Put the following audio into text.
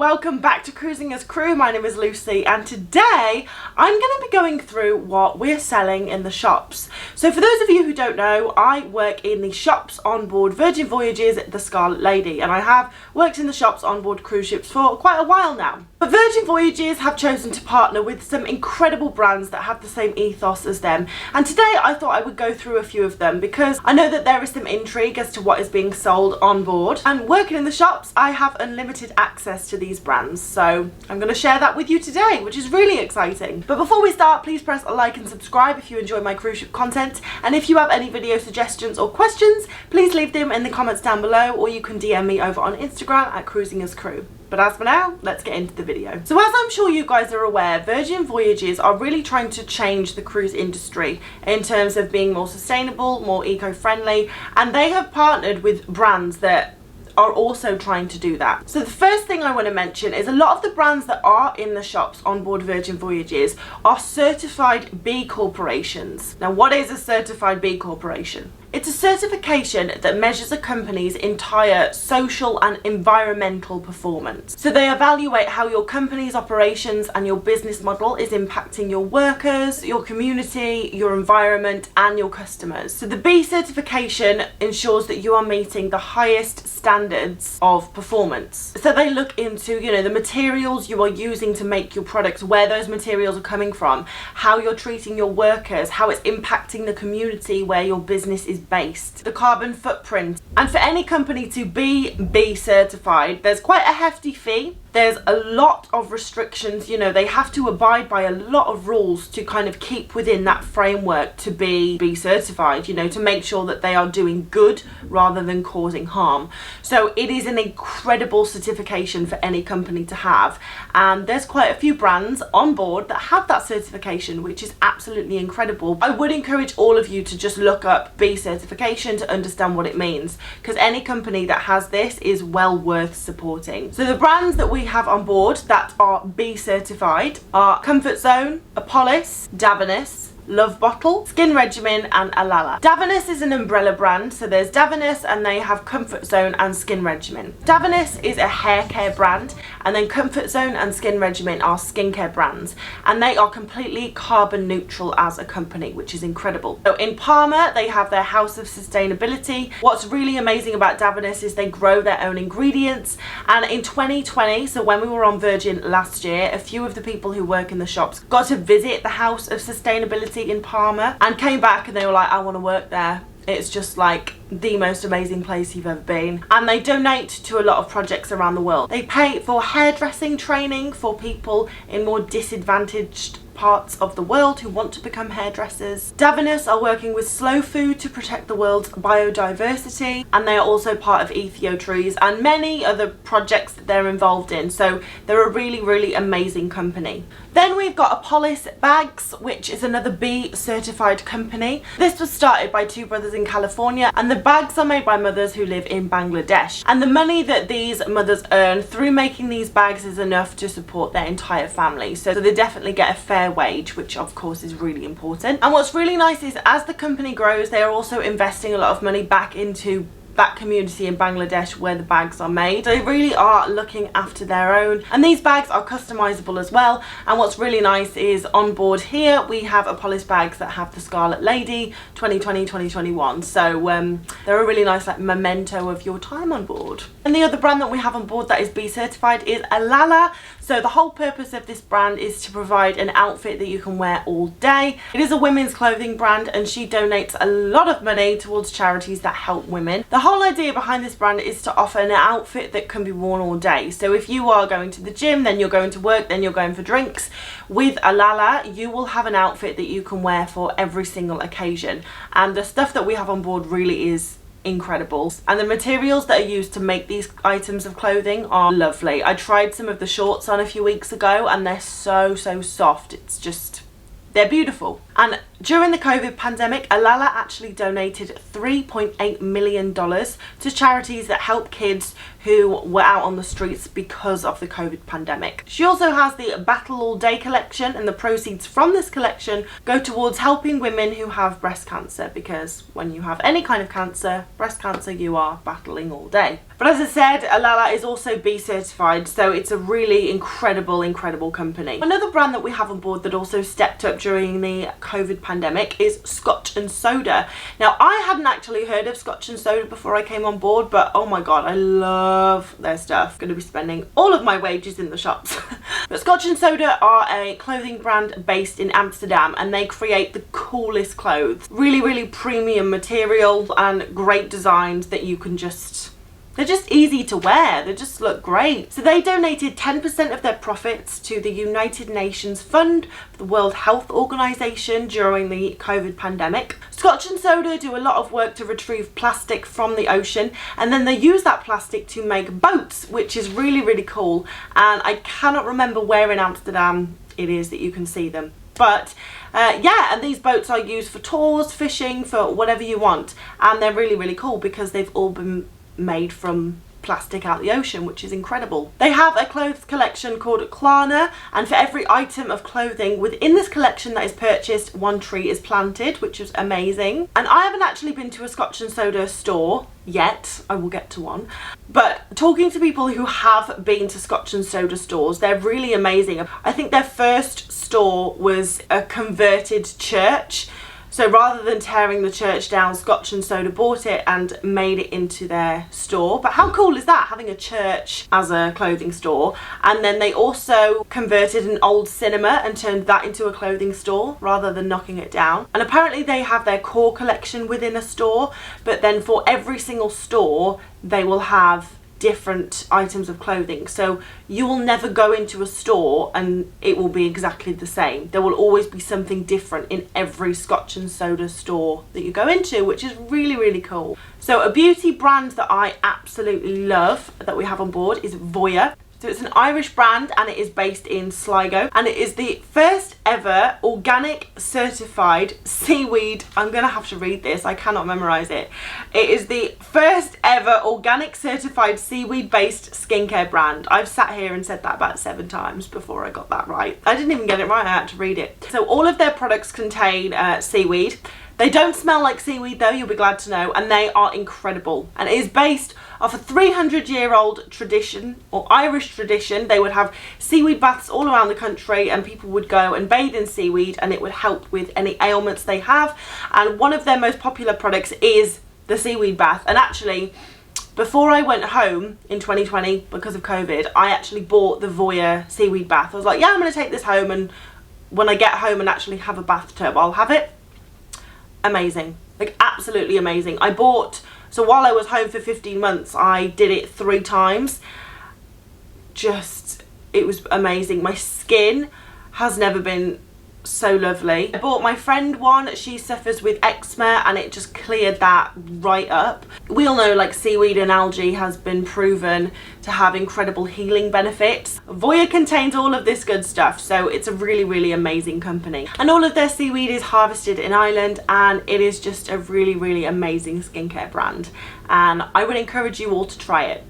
welcome back to Cruising as Crew. My name is Lucy and today I'm going to be going through what we're selling in the shops. So for those of you who don't know, I work in the shops on board Virgin Voyages, the Scarlet Lady, and I have worked in the shops on board cruise ships for quite a while now. But Virgin Voyages have chosen to partner with some incredible brands that have the same ethos as them, and today I thought I would go through a few of them because I know that there is some intrigue as to what is being sold on board, and working in the shops I have unlimited access to these brands, so I'm going to share that with you today, which is really exciting. But before we start, please press a like and subscribe if you enjoy my cruise ship content, and if you have any video suggestions or questions, please leave them in the comments down below, or you can DM me over on Instagram at Cruising as Crew. But as for now, let's get into the video. So as I'm sure you guys are aware, Virgin Voyages are really trying to change the cruise industry in terms of being more sustainable, more eco-friendly, and they have partnered with brands that are also trying to do that. So the first thing I want to mention is a lot of the brands that are in the shops on board Virgin Voyages are certified B corporations. Now, what is a certified B corporation? It's a certification that measures a company's entire social and environmental performance. So they evaluate how your company's operations and your business model is impacting your workers, your community, your environment, and your customers. So the B certification ensures that you are meeting the highest standards of performance. So they look into, the materials you are using to make your products, where those materials are coming from, how you're treating your workers, how it's impacting the community where your business is based, the carbon footprint. And for any company to be B certified, there's quite a hefty fee. There's a lot of restrictions, they have to abide by a lot of rules to kind of keep within that framework to be certified, to make sure that they are doing good rather than causing harm. So it is an incredible certification for any company to have, and there's quite a few brands on board that have that certification, which is absolutely incredible. I would encourage all of you to just look up B certification to understand what it means, because any company that has this is well worth supporting. So the brands that we have on board that are B certified are Comfort Zone, Opulace, Davines, Love Bottle, Skin Regimen, and Alala. Davines is an umbrella brand, so there's Davines and they have Comfort Zone and Skin Regimen. Davines is a hair care brand, and then Comfort Zone and Skin Regimen are skincare brands, and they are completely carbon neutral as a company, which is incredible. So in Palma they have their House of Sustainability. What's really amazing about Davines is they grow their own ingredients, and in 2020, so when we were on Virgin last year, a few of the people who work in the shops got to visit the House of Sustainability in Palma and came back and they were like, I want to work there. It's just like the most amazing place you've ever been. And they donate to a lot of projects around the world. They pay for hairdressing training for people in more disadvantaged parts of the world who want to become hairdressers. Davines are working with Slow Food to protect the world's biodiversity, and they are also part of Trees and many other projects that they're involved in. So they're a really, really amazing company. Then we've got Opulace Bags, which is another B certified company. This was started by two brothers in California, and the bags are made by mothers who live in Bangladesh. And the money that these mothers earn through making these bags is enough to support their entire family. So they definitely get a fair wage, which of course is really important. And what's really nice is as the company grows, they are also investing a lot of money back into that community in Bangladesh where the bags are made. They really are looking after their own, and these bags are customizable as well. And what's really nice is on board here we have Opulace bags that have the Scarlet Lady 2020-2021, so they're a really nice memento of your time on board. And the other brand that we have on board that is B certified is Alala. So the whole purpose of this brand is to provide an outfit that you can wear all day. It is a women's clothing brand, and she donates a lot of money towards charities that help women. The whole idea behind this brand is to offer an outfit that can be worn all day. So if you are going to the gym, then you're going to work, then you're going for drinks, with Alala you will have an outfit that you can wear for every single occasion. And the stuff that we have on board really is incredible, and the materials that are used to make these items of clothing are lovely. I tried some of the shorts on a few weeks ago and they're so soft. It's just, they're beautiful. And During the COVID pandemic, Alala actually donated $3.8 million to charities that help kids who were out on the streets because of the COVID pandemic. She also has the Battle All Day collection, and the proceeds from this collection go towards helping women who have breast cancer, because when you have any kind of cancer, breast cancer, you are battling all day. But as I said, Alala is also B certified, so it's a really incredible company. Another brand that we have on board that also stepped up during the COVID pandemic is Scotch and Soda. Now, I hadn't actually heard of Scotch and Soda before I came on board, but oh my god, I love their stuff. Going to be spending all of my wages in the shops. But Scotch and Soda are a clothing brand based in Amsterdam, and they create the coolest clothes. Really premium material and great designs that you can they're just easy to wear. They just look great. So they donated 10% of their profits to the United Nations Fund for the World Health Organization during the COVID pandemic. Scotch and Soda do a lot of work to retrieve plastic from the ocean, and then they use that plastic to make boats, which is really cool. And I cannot remember where in Amsterdam it is that you can see them. But yeah, and these boats are used for tours, fishing, for whatever you want. And they're really cool because they've all been made from plastic out the ocean, which is incredible. They have a clothes collection called Klarna, and for every item of clothing within this collection that is purchased, one tree is planted, which is amazing. And I haven't actually been to a Scotch and Soda store yet. I will get to one. But talking to people who have been to Scotch and Soda stores, they're really amazing. I think their first store was a converted church. So rather than tearing the church down, Scotch and Soda bought it and made it into their store. But how cool is that, having a church as a clothing store? And then they also converted an old cinema and turned that into a clothing store rather than knocking it down. And apparently they have their core collection within a store, but then for every single store they will have different items of clothing. So you will never go into a store and it will be exactly the same. There will always be something different in every Scotch and Soda store that you go into, which is really cool. So a beauty brand that I absolutely love that we have on board is Voya. So it's an Irish brand and it is based in Sligo, and it is the first ever organic certified seaweed. I'm gonna have to read this, I cannot memorize it. It is the first ever organic certified seaweed based skincare brand. I've sat here and said that about 7 times before I got that right. I didn't even get it right, I had to read it. So all of their products contain seaweed. They don't smell like seaweed though, you'll be glad to know, and they are incredible. And it is based off a 300-year-old tradition, or Irish tradition. They would have seaweed baths all around the country, and people would go and bathe in seaweed, and it would help with any ailments they have. And one of their most popular products is the seaweed bath. And actually, before I went home in 2020 because of COVID, I actually bought the Voya seaweed bath. I was like, yeah, I'm going to take this home, and when I get home and actually have a bathtub, I'll have it. Amazing, like absolutely amazing. So while I was home for 15 months, I did it 3 times. It was amazing. My skin has never been so lovely. I bought my friend one. She suffers with eczema and it just cleared that right up. We all know like seaweed and algae has been proven to have incredible healing benefits. Voya contains all of this good stuff, so it's a really amazing company. And all of their seaweed is harvested in Ireland, and it is just a really amazing skincare brand. And I would encourage you all to try it.